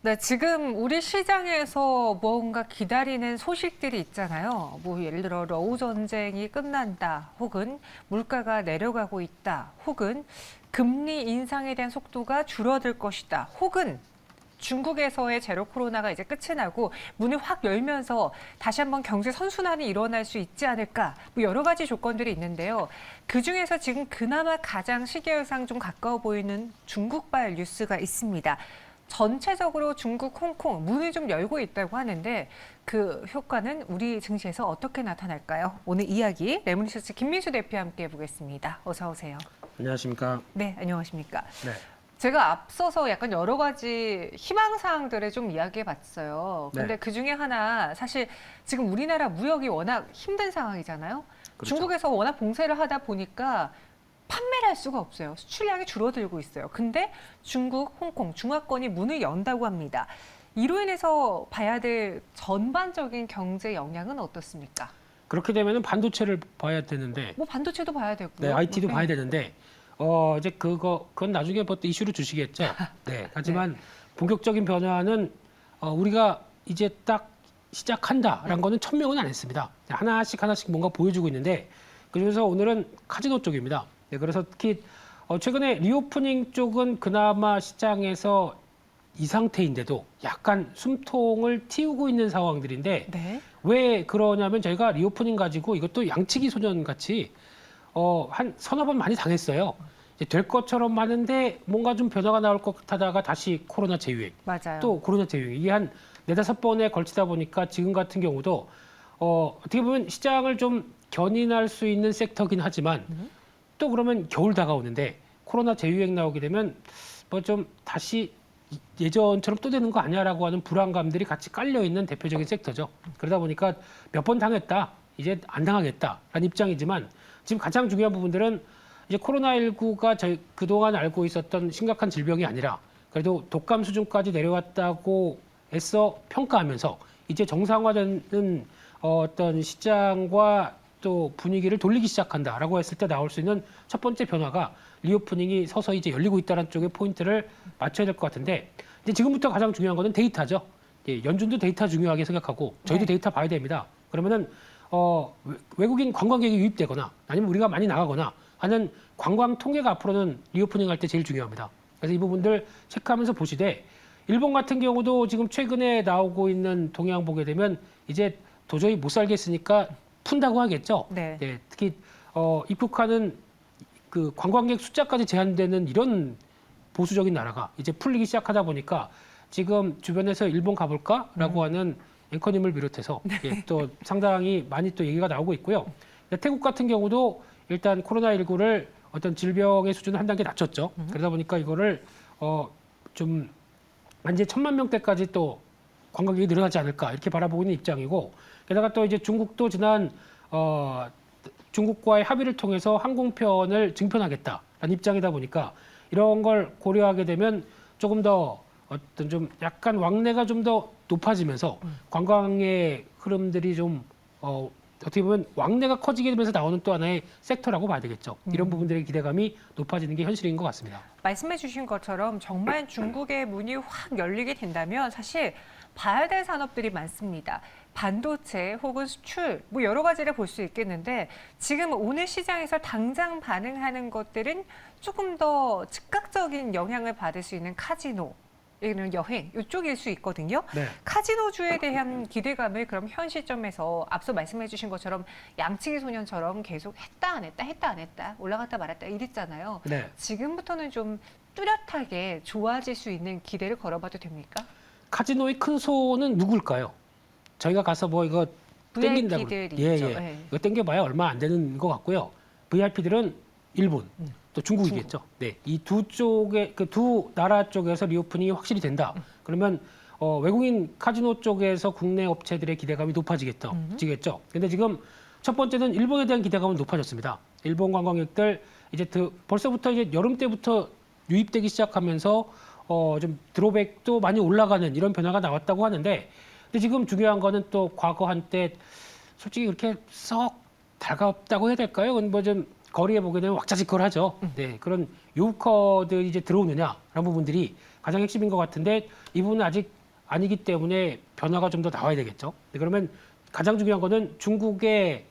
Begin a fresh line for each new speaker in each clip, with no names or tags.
네, 지금 우리 시장에서 뭔가 기다리는 소식들이 있잖아요. 뭐 예를 들어 러우 전쟁이 끝난다, 혹은 물가가 내려가고 있다, 혹은 금리 인상에 대한 속도가 줄어들 것이다, 혹은 중국에서의 제로 코로나가 이제 끝이 나고 문이 확 열면서 다시 한번 경제 선순환이 일어날 수 있지 않을까, 뭐 여러 가지 조건들이 있는데요. 그중에서 지금 그나마 가장 시계열상 좀 가까워 보이는 중국발 뉴스가 있습니다. 전체적으로 중국, 홍콩 문을 좀 열고 있다고 하는데 그 효과는 우리 증시에서 어떻게 나타날까요? 오늘 이야기 레몬리서치 김민수 대표와 함께 해보겠습니다. 어서 오세요.
안녕하십니까.
네, 안녕하십니까.
네.
제가 앞서서 약간 여러 가지 희망사항들을 좀 이야기해봤어요. 근데
네.
그 중에 하나 사실 지금 우리나라 무역이 워낙 힘든 상황이잖아요.
그렇죠.
중국에서 워낙 봉쇄를 하다 보니까 판매를 할 수가 없어요. 수출량이 줄어들고 있어요. 근데 중국, 홍콩, 중화권이 문을 연다고 합니다. 이로 인해서 봐야 될 전반적인 경제 영향은 어떻습니까?
그렇게 되면은 반도체를 봐야 되는데,
뭐 반도체도 봐야 되고요.
네, IT도
네.
봐야 되는데, 이제 그건 나중에 뭐 또 이슈로 주시겠죠. 네. 하지만 본격적인 변화는 우리가 이제 딱 시작한다라는 거는 천명은 안 했습니다. 하나씩 뭔가 보여주고 있는데, 그중에서 오늘은 카지노 쪽입니다. 네, 그래서 특히 최근에 리오프닝 쪽은 그나마 시장에서 이 상태인데도 약간 숨통을 틔우고 있는 상황들인데,
네.
왜 그러냐면 저희가 리오프닝 가지고 이것도 양치기 소년 같이 한 서너 번 많이 당했어요. 이제 될 것처럼 많은데 뭔가 좀 변화가 나올 것 같다가 다시 코로나 재유행,
맞아요.
또 코로나 재유행, 이게 한 네다섯 번에 걸치다 보니까 지금 같은 경우도 어떻게 보면 시장을 좀 견인할 수 있는 섹터긴 하지만 또 그러면 겨울 다가오는데 코로나 재유행 나오게 되면 뭐 좀 다시 예전처럼 또 되는 거 아니야라고 하는 불안감들이 같이 깔려 있는 대표적인 섹터죠. 그러다 보니까 몇 번 당했다, 이제 안 당하겠다라는 입장이지만 지금 가장 중요한 부분들은 이제 코로나19가 저희 그동안 알고 있었던 심각한 질병이 아니라 그래도 독감 수준까지 내려왔다고 애써 평가하면서 이제 정상화되는 어떤 시장과 또 분위기를 돌리기 시작한다라고 했을 때 나올 수 있는 첫 번째 변화가 리오프닝이 서서히 이제 열리고 있다는 쪽에 포인트를 맞춰야 될 것 같은데, 이제 지금부터 가장 중요한 거는 데이터죠. 예, 연준도 데이터 중요하게 생각하고 저희도
네.
데이터 봐야 됩니다. 그러면은 외국인 관광객이 유입되거나 아니면 우리가 많이 나가거나 하는 관광 통계가 앞으로는 리오프닝 할 때 제일 중요합니다. 그래서 이 부분들 체크하면서 보시되, 일본 같은 경우도 지금 최근에 나오고 있는 동향 보게 되면 이제 도저히 못 살겠으니까 푼다고 하겠죠.
네.
네, 특히 입국하는 그 관광객 숫자까지 제한되는 이런 보수적인 나라가 이제 풀리기 시작하다 보니까 지금 주변에서 일본 가볼까라고 하는 앵커님을 비롯해서 예, 또 상당히 많이 또 얘기가 나오고 있고요. 태국 같은 경우도 일단 코로나19를 어떤 질병의 수준을 한 단계 낮췄죠. 그러다 보니까 이거를 좀 이제 1,000만 명대까지 또 관광객이 늘어나지 않을까 이렇게 바라보고 있는 입장이고, 게다가 또 이제 중국도 지난 중국과의 합의를 통해서 항공편을 증편하겠다라는 입장이다 보니까 이런 걸 고려하게 되면 조금 더 어떤 좀 약간 왕래가 좀 더 높아지면서 관광의 흐름들이 좀 어떻게 보면 왕래가 커지게 되면서 나오는 또 하나의 섹터라고 봐야 되겠죠. 이런 부분들의 기대감이 높아지는 게 현실인 것 같습니다.
말씀해 주신 것처럼 정말 중국의 문이 확 열리게 된다면 사실 봐야 될 산업들이 많습니다. 반도체 혹은 수출, 뭐 여러 가지를 볼 수 있겠는데 지금 오늘 시장에서 당장 반응하는 것들은 조금 더 즉각적인 영향을 받을 수 있는 카지노, 이런 여행 이쪽일 수 있거든요.
네.
카지노주에 대한 기대감을 그럼 현 시점에서 앞서 말씀해 주신 것처럼 양치기 소년처럼 계속 했다 안 했다 했다 안 했다 올라갔다 말았다 이랬잖아요.
네.
지금부터는 좀 뚜렷하게 좋아질 수 있는 기대를 걸어봐도 됩니까?
카지노의 큰 손은 누굴까요? 저희가 가서 뭐 이거 땡긴다고,
VIP들이
예,
있죠.
예.
예.
이거 땡겨봐야 얼마 안 되는 것 같고요. VIP들은 일본, 또 중국이겠죠. 네, 이 두 쪽에 그 두 나라 쪽에서 리오프닝이 확실히 된다. 그러면 외국인 카지노 쪽에서 국내 업체들의 기대감이 높아지겠죠. 지겠죠. 근데 지금 첫 번째는 일본에 대한 기대감은 높아졌습니다. 일본 관광객들 이제 벌써부터 이제 여름 때부터 유입되기 시작하면서 좀 드로백도 많이 올라가는 이런 변화가 나왔다고 하는데, 근데 지금 중요한 거는 또 과거 한때 솔직히 그렇게 썩 달갑다고 해야 될까요? 뭐 좀 거리에 보게 되면 왁자지껄하죠. 네, 그런 요커들이 이제 들어오느냐라는 부분들이 가장 핵심인 것 같은데 이 부분은 아직 아니기 때문에 변화가 좀 더 나와야 되겠죠. 네, 그러면 가장 중요한 거는 중국의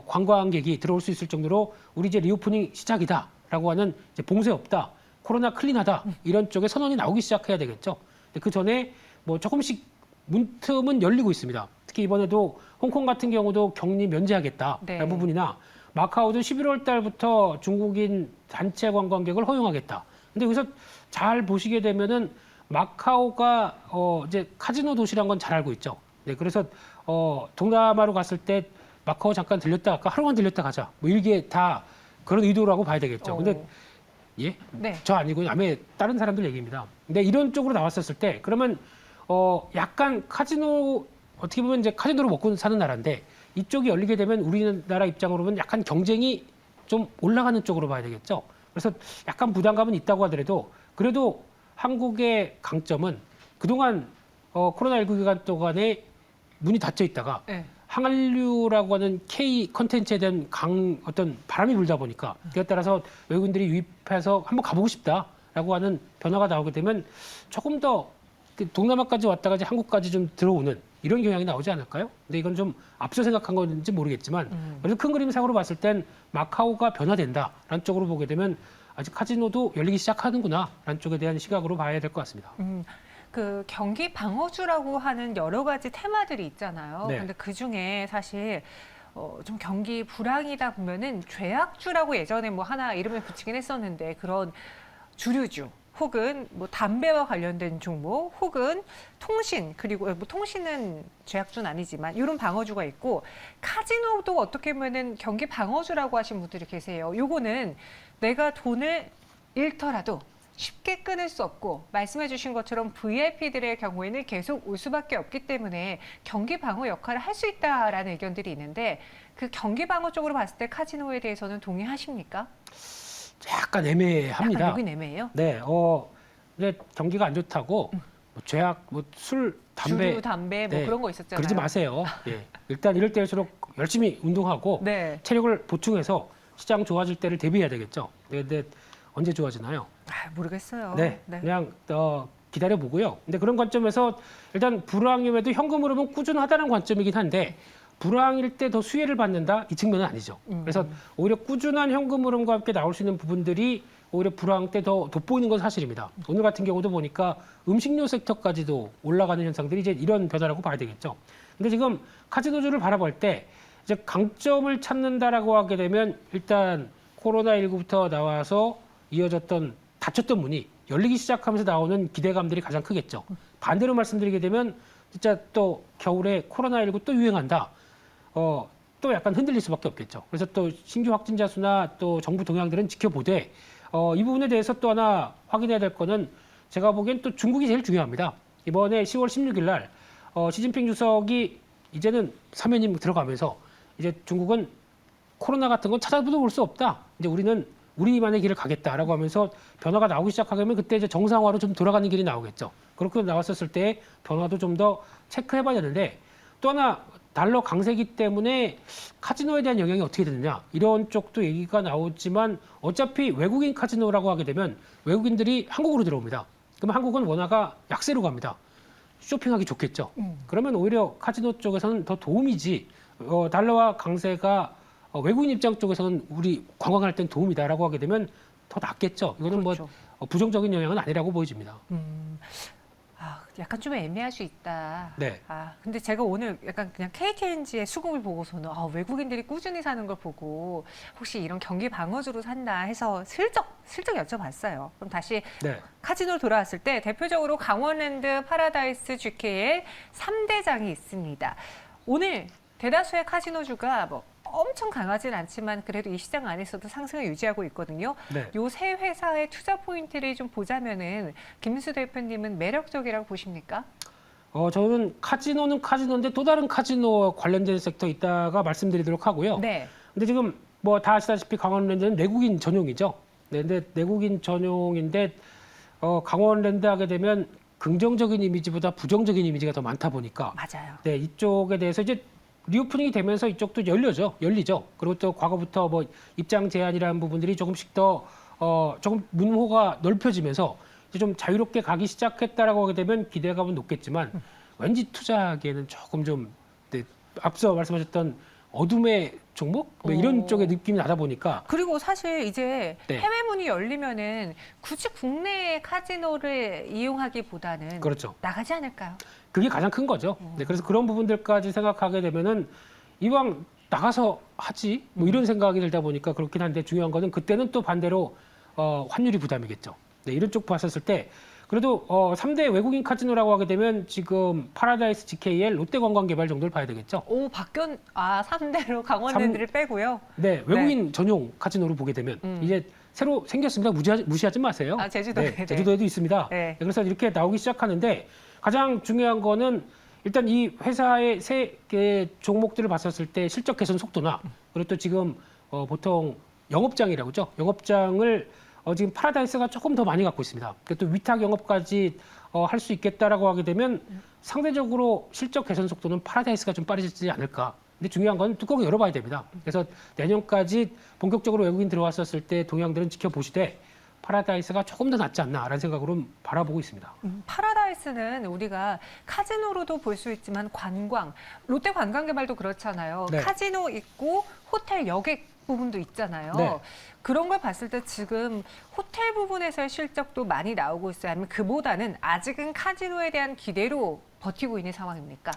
관광객이 들어올 수 있을 정도로 우리 이제 리오프닝 시작이다라고 하는 이제 봉쇄 없다, 코로나 클린하다 이런 쪽에 선언이 나오기 시작해야 되겠죠. 그 전에 뭐 조금씩 문틈은 열리고 있습니다. 특히 이번에도 홍콩 같은 경우도 격리 면제하겠다라는
네.
부분이나 마카오도 11월 달부터 중국인 단체 관광객을 허용하겠다. 근데 여기서 잘 보시게 되면은 마카오가 이제 카지노 도시란 건 잘 알고 있죠. 네, 그래서 동남아로 갔을 때 마카오 잠깐 들렸다 갈까 하루만 들렸다 가자. 뭐 이게 다 그런 의도라고 봐야 되겠죠. 근데 예,
네.
저 아니고 아예 다른 사람들 얘기입니다. 근데 이런 쪽으로 나왔었을 때 그러면 약간 카지노 어떻게 보면 이제 카지노로 먹고 사는 나라인데 이쪽이 열리게 되면 우리나라 입장으로 보면 약간 경쟁이 좀 올라가는 쪽으로 봐야 되겠죠. 그래서 약간 부담감은 있다고 하더라도 그래도 한국의 강점은 그동안 코로나19 기간 동안에 문이 닫혀 있다가
네.
항한류라고 하는 K 컨텐츠에 대한 어떤 바람이 불다 보니까 그에 따라서 외국인들이 유입해서 한번 가보고 싶다라고 하는 변화가 나오게 되면 조금 더 동남아까지 왔다가 이제 한국까지 좀 들어오는 이런 경향이 나오지 않을까요? 근데 이건 좀 앞서 생각한 건지 모르겠지만 그래도 큰 그림상으로 봤을 땐 마카오가 변화된다라는 쪽으로 보게 되면 아직 카지노도 열리기 시작하는구나라는 쪽에 대한 시각으로 봐야 될 것 같습니다.
그 경기 방어주라고 하는 여러 가지 테마들이 있잖아요.
네.
근데 그 중에 사실 좀 경기 불황이다 보면은 죄악주라고 예전에 뭐 하나 이름을 붙이긴 했었는데 그런 주류주 혹은 뭐 담배와 관련된 종목 혹은 통신 그리고 뭐 통신은 죄악주는 아니지만 이런 방어주가 있고 카지노도 어떻게 보면은 경기 방어주라고 하신 분들이 계세요. 요거는 내가 돈을 잃더라도 쉽게 끊을 수 없고 말씀해 주신 것처럼 VIP들의 경우에는 계속 올 수밖에 없기 때문에 경기 방어 역할을 할 수 있다라는 의견들이 있는데 그 경기 방어 쪽으로 봤을 때 카지노에 대해서는 동의하십니까?
약간 애매합니다.
약간 여긴 애매해요.
네, 근데 경기가 안 좋다고 뭐 죄악, 뭐 술, 담배,
주류, 담배 뭐
네,
그런 거 있었잖아요.
그러지 마세요. 예. 일단 이럴 때일수록 열심히 운동하고
네.
체력을 보충해서 시장 좋아질 때를 대비해야 되겠죠. 네, 근데 언제 좋아지나요?
모르겠어요.
네, 그냥 기다려 보고요. 근데 그런 관점에서 일단 불황임에도 현금 흐름은 꾸준하다는 관점이긴 한데 불황일 때 더 수혜를 받는다 이 측면은 아니죠. 그래서 오히려 꾸준한 현금 흐름과 함께 나올 수 있는 부분들이 오히려 불황 때 더 돋보이는 건 사실입니다. 오늘 같은 경우도 보니까 음식료 섹터까지도 올라가는 현상들이 이제 이런 변화라고 봐야 되겠죠. 근데 지금 카지노주를 바라볼 때 이제 강점을 찾는다라고 하게 되면 일단 코로나19부터 나와서 이어졌던 닫혔던 문이 열리기 시작하면서 나오는 기대감들이 가장 크겠죠. 반대로 말씀드리게 되면 진짜 또 겨울에 코로나19 또 유행한다. 또 약간 흔들릴 수밖에 없겠죠. 그래서 또 신규 확진자 수나 또 정부 동향들은 지켜보되 이 부분에 대해서 또 하나 확인해야 될 거는 제가 보기엔 또 중국이 제일 중요합니다. 이번에 10월 16일 날 시진핑 주석이 이제는 사면임 들어가면서 이제 중국은 코로나 같은 건 찾아도 볼 수 없다. 이제 우리는 우리만의 길을 가겠다라고 하면서 변화가 나오기 시작하게 되면 그때 이제 정상화로 좀 돌아가는 길이 나오겠죠. 그렇게 나왔었을 때 변화도 좀 더 체크해봐야 되는데 또 하나 달러 강세기 때문에 카지노에 대한 영향이 어떻게 되느냐 이런 쪽도 얘기가 나오지만 어차피 외국인 카지노라고 하게 되면 외국인들이 한국으로 들어옵니다. 그럼 한국은 원화가 약세로 갑니다. 쇼핑하기 좋겠죠. 그러면 오히려 카지노 쪽에서는 더 도움이지 달러와 강세가 외국인 입장 쪽에서는 우리 관광할 땐 도움이다라고 하게 되면 더 낫겠죠. 이거는
그렇죠.
뭐 부정적인 영향은 아니라고 보여집니다.
약간 좀 애매할 수 있다.
네.
근데 제가 오늘 약간 그냥 KTNG의 수급을 보고서는 외국인들이 꾸준히 사는 걸 보고 혹시 이런 경기 방어주로 산다 해서 슬쩍 여쭤봤어요. 그럼 다시
네.
카지노로 돌아왔을 때 대표적으로 강원랜드, 파라다이스, GK의 3대장이 있습니다. 오늘 대다수의 카지노주가 뭐 엄청 강하진 않지만 그래도 이 시장 안에서도 상승을 유지하고 있거든요.
네.
요 세 회사의 투자 포인트를 좀 보자면은 김민수 대표님은 매력적이라고 보십니까?
저는 카지노는 카지노인데 또 다른 카지노 관련된 섹터 있다가 말씀드리도록 하고요.
네.
근데 지금 뭐 다 아시다시피 강원랜드는 내국인 전용이죠. 네, 근데 내국인 전용인데 강원랜드 하게 되면 긍정적인 이미지보다 부정적인 이미지가 더 많다 보니까
맞아요.
네, 이쪽에 대해서 이제 리오프닝이 되면서 이쪽도 열리죠. 그리고 또 과거부터 뭐 입장 제한이라는 부분들이 조금씩 더 조금 문호가 넓혀지면서 이제 좀 자유롭게 가기 시작했다라고 하게 되면 기대감은 높겠지만 왠지 투자하기에는 조금 좀 네, 앞서 말씀하셨던 어둠의 종목 뭐 이런 쪽의 느낌이 나다 보니까
그리고 사실 이제
네.
해외 문이 열리면은 굳이 국내 카지노를 이용하기보다는
그렇죠.
나가지 않을까요?
그게 가장 큰 거죠. 네, 그래서 그런 부분들까지 생각하게 되면은 이왕 나가서 하지 뭐 이런 생각이 들다 보니까 그렇긴 한데 중요한 거는 그때는 또 반대로 환율이 부담이겠죠. 네, 이런 쪽 봤었을 때 그래도 3대 외국인 카지노라고 하게 되면 지금 파라다이스 GKL, 롯데관광개발 정도를 봐야 되겠죠.
오, 3대로 강원 애들을 빼고요.
네, 외국인 전용 카지노로 보게 되면 이제 새로 생겼습니다. 무시하지 마세요.
아, 제주도에.
네, 제주도에도 있습니다.
네.
그래서 이렇게 나오기 시작하는데 가장 중요한 거는 일단 이 회사의 세 개 종목들을 봤었을 때 실적 개선 속도나 그리고 또 지금 보통 영업장이라고 그러죠. 영업장을 지금 파라다이스가 조금 더 많이 갖고 있습니다. 또 위탁 영업까지 할 수 있겠다라고 하게 되면 상대적으로 실적 개선 속도는 파라다이스가 좀 빠르지 않을까. 근데 중요한 건 뚜껑을 열어봐야 됩니다. 그래서 내년까지 본격적으로 외국인 들어왔었을 때 동향들은 지켜보시되 파라다이스가 조금 더 낫지 않나라는 생각으로 바라보고 있습니다.
파라다이스는 우리가 카지노로도 볼 수 있지만 롯데 관광개발도 그렇잖아요.
네.
카지노 있고 호텔 여객 부분도 있잖아요.
네.
그런 걸 봤을 때 지금 호텔 부분에서의 실적도 많이 나오고 있어요. 아니면 그보다는 아직은 카지노에 대한 기대로 버티고 있는 상황입니까?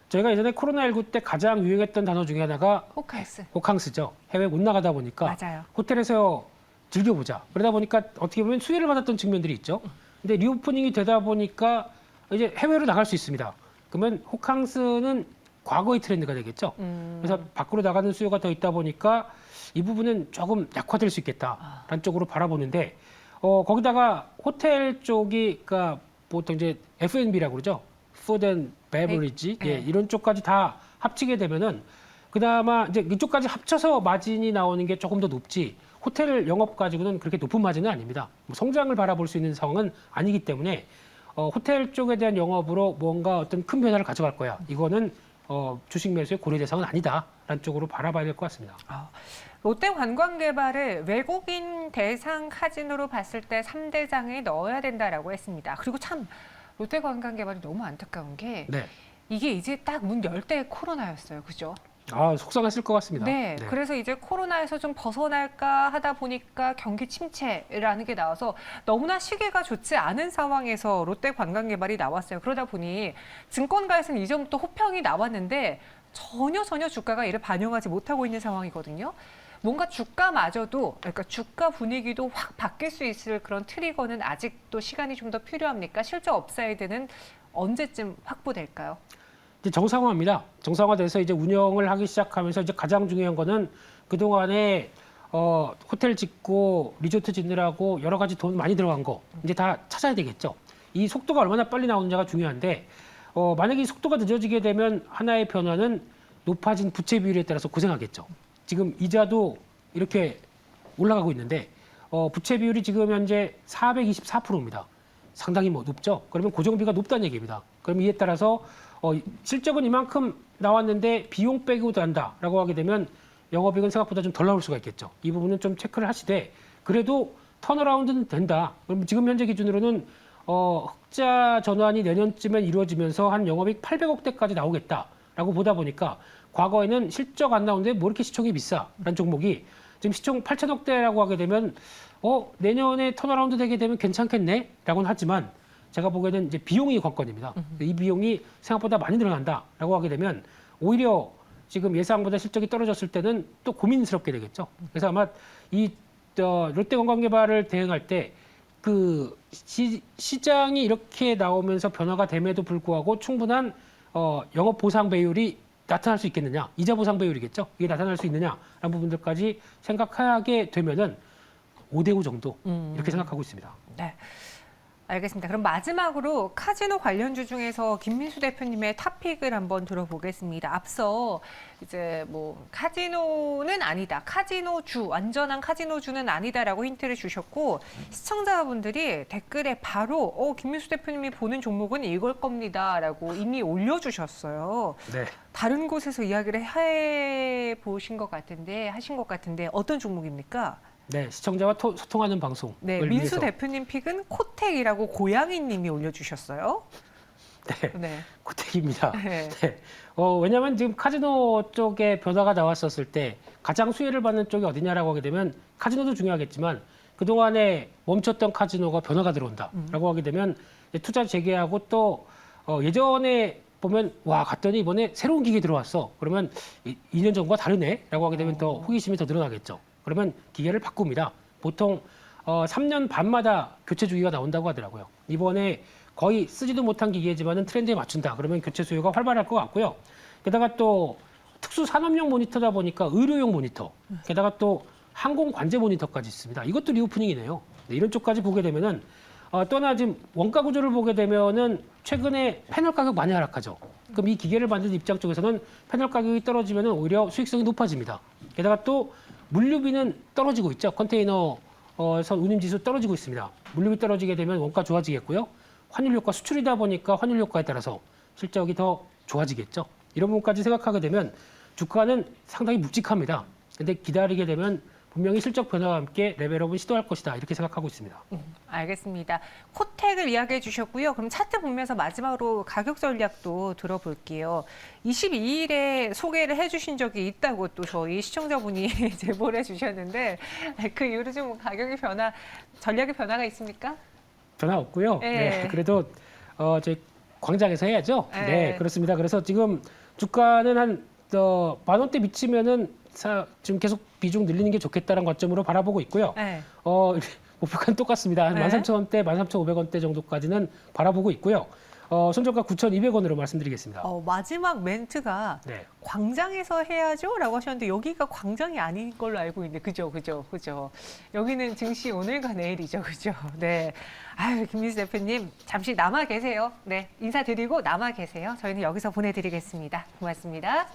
저희가 예전에 코로나19 때 가장 유행했던 단어 중에 하나가 호캉스죠. 해외 못 나가다 보니까
맞아요.
호텔에서 즐겨보자. 그러다 보니까 어떻게 보면 수혜를 받았던 측면들이 있죠. 근데 리오프닝이 되다 보니까 이제 해외로 나갈 수 있습니다. 그러면 호캉스는 과거의 트렌드가 되겠죠. 그래서 밖으로 나가는 수요가 더 있다 보니까 이 부분은 조금 약화될 수 있겠다라는 쪽으로 바라보는데 거기다가 호텔 쪽이 그러니까 보통 이제 F&B라고 그러죠. Food and Beverage
네.
예, 이런 쪽까지 다 합치게 되면은 그나마 이제 이쪽까지 합쳐서 마진이 나오는 게 조금 더 높지. 호텔 영업 가지고는 그렇게 높은 마진은 아닙니다. 뭐 성장을 바라볼 수 있는 상황은 아니기 때문에 호텔 쪽에 대한 영업으로 뭔가 어떤 큰 변화를 가져갈 거야. 이거는 주식 매수의 고려 대상은 아니다라는 쪽으로 바라봐야 될 것 같습니다.
롯데 관광개발을 외국인 대상 카지노로 봤을 때 3대장에 넣어야 된다라고 했습니다. 그리고 참 롯데 관광개발이 너무 안타까운 게
네.
이게 이제 딱 문 열 때 코로나였어요. 그죠?
속상했을 것 같습니다.
네, 그래서 이제 코로나에서 좀 벗어날까 하다 보니까 경기 침체라는 게 나와서 너무나 시기가 좋지 않은 상황에서 롯데 관광개발이 나왔어요. 그러다 보니 증권가에서는 이전부터 호평이 나왔는데 전혀 주가가 이를 반영하지 못하고 있는 상황이거든요. 뭔가 주가마저도, 그러니까 주가 분위기도 확 바뀔 수 있을 그런 트리거는 아직도 시간이 좀 더 필요합니까? 실적 업사이드는 언제쯤 확보될까요?
이제 정상화입니다. 정상화돼서 이제 운영을 하기 시작하면서 이제 가장 중요한 거는 그동안에 호텔 짓고 리조트 짓느라고 여러 가지 돈 많이 들어간 거 이제 다 찾아야 되겠죠. 이 속도가 얼마나 빨리 나오느냐가 중요한데 만약에 이 속도가 늦어지게 되면 하나의 변화는 높아진 부채 비율에 따라서 고생하겠죠. 지금 이자도 이렇게 올라가고 있는데 부채 비율이 지금 현재 424%입니다. 상당히 높죠. 그러면 고정비가 높다는 얘기입니다. 그럼 이에 따라서 실적은 이만큼 나왔는데 비용 빼고 한다라고 하게 되면 영업이익은 생각보다 좀 덜 나올 수가 있겠죠. 이 부분은 좀 체크를 하시되 그래도 턴어라운드는 된다. 그럼 지금 현재 기준으로는 흑자 전환이 내년쯤에 이루어지면서 한 영업이익 800억대까지 나오겠다라고 보다 보니까 과거에는 실적 안 나오는데 뭐 이렇게 시총이 비싸라는 종목이 지금 시총 8천억대라고 하게 되면 내년에 턴어라운드 되게 되면 괜찮겠네라고는 하지만 제가 보기에는 이제 비용이 관건입니다. 이 비용이 생각보다 많이 늘어난다라고 하게 되면 오히려 지금 예상보다 실적이 떨어졌을 때는 또 고민스럽게 되겠죠. 그래서 아마 이 롯데관광개발을 대응할 때 그 시장이 이렇게 나오면서 변화가 됨에도 불구하고 충분한 영업 보상 배율이 나타날 수 있겠느냐, 이자 보상 배율이겠죠. 이게 나타날 수 있느냐라는 부분들까지 생각하게 되면은 5대5 정도 이렇게 생각하고 있습니다.
네. 알겠습니다. 그럼 마지막으로 카지노 관련주 중에서 김민수 대표님의 탑픽을 한번 들어보겠습니다. 앞서 이제 뭐 카지노는 아니다, 카지노주, 완전한 카지노주는 아니다라고 힌트를 주셨고 시청자분들이 댓글에 바로 김민수 대표님이 보는 종목은 이걸 겁니다라고 이미 올려주셨어요.
네.
다른 곳에서 이야기를 해 보신 것 같은데 하신 것 같은데 어떤 종목입니까?
네, 시청자와 소통하는 방송을
네, 민수
위해서.
대표님 픽은 코텍이라고 고양이님이 올려주셨어요.
네,
네.
고택입니다.
네.
네. 왜냐하면 지금 카지노 쪽에 변화가 나왔었을 때 가장 수혜를 받는 쪽이 어디냐라고 하게 되면 카지노도 중요하겠지만 그동안에 멈췄던 카지노가 변화가 들어온다라고 하게 되면 이제 투자 재개하고 또 예전에 보면 와 갔더니 이번에 새로운 기계 들어왔어. 그러면 2년 전과 다르네라고 하게 되면 더 호기심이 더 늘어나겠죠. 그러면 기계를 바꿉니다. 보통 3년 반마다 교체 주기가 나온다고 하더라고요. 이번에 거의 쓰지도 못한 기계지만은 트렌드에 맞춘다. 그러면 교체 수요가 활발할 것 같고요. 게다가 또 특수 산업용 모니터다 보니까 의료용 모니터, 게다가 또 항공 관제 모니터까지 있습니다. 이것도 리오프닝이네요. 네, 이런 쪽까지 보게 되면은 또 하나 지금 원가 구조를 보게 되면은 최근에 패널 가격 많이 하락하죠. 그럼 이 기계를 만드는 입장 쪽에서는 패널 가격이 떨어지면은 오히려 수익성이 높아집니다. 게다가 또 물류비는 떨어지고 있죠. 컨테이너 선 운임 지수 떨어지고 있습니다. 물류비 떨어지게 되면 원가 좋아지겠고요. 환율 효과 수출이다 보니까 환율 효과에 따라서 실적이 더 좋아지겠죠. 이런 부분까지 생각하게 되면 주가는 상당히 묵직합니다. 근데 기다리게 되면 분명히 실적 변화와 함께 레벨업은 시도할 것이다. 이렇게 생각하고 있습니다.
알겠습니다. 코텍을 이야기해 주셨고요. 그럼 차트 보면서 마지막으로 가격 전략도 들어볼게요. 22일에 소개를 해주신 적이 있다고 또 저희 시청자분이 제보를 해주셨는데 그 이후로 좀 가격의 변화, 전략의 변화가 있습니까?
변화 없고요.
네.
네, 그래도 저희 광장에서 해야죠.
네.
네, 그렇습니다. 그래서 지금 주가는 한 10,000원대 미치면은 지금 계속 비중 늘리는 게 좋겠다는 관점으로 바라보고 있고요.
네.
목표가는 똑같습니다. 한
네.
13,000원대, 13,500원대 정도까지는 바라보고 있고요. 손절가 9,200원으로 말씀드리겠습니다.
마지막 멘트가
네.
광장에서 해야죠? 라고 하셨는데 여기가 광장이 아닌 걸로 알고 있는데 그죠. 여기는 증시 오늘과 내일이죠. 그죠. 네. 아유, 김민수 대표님 잠시 남아 계세요. 네. 인사드리고 남아 계세요. 저희는 여기서 보내드리겠습니다. 고맙습니다.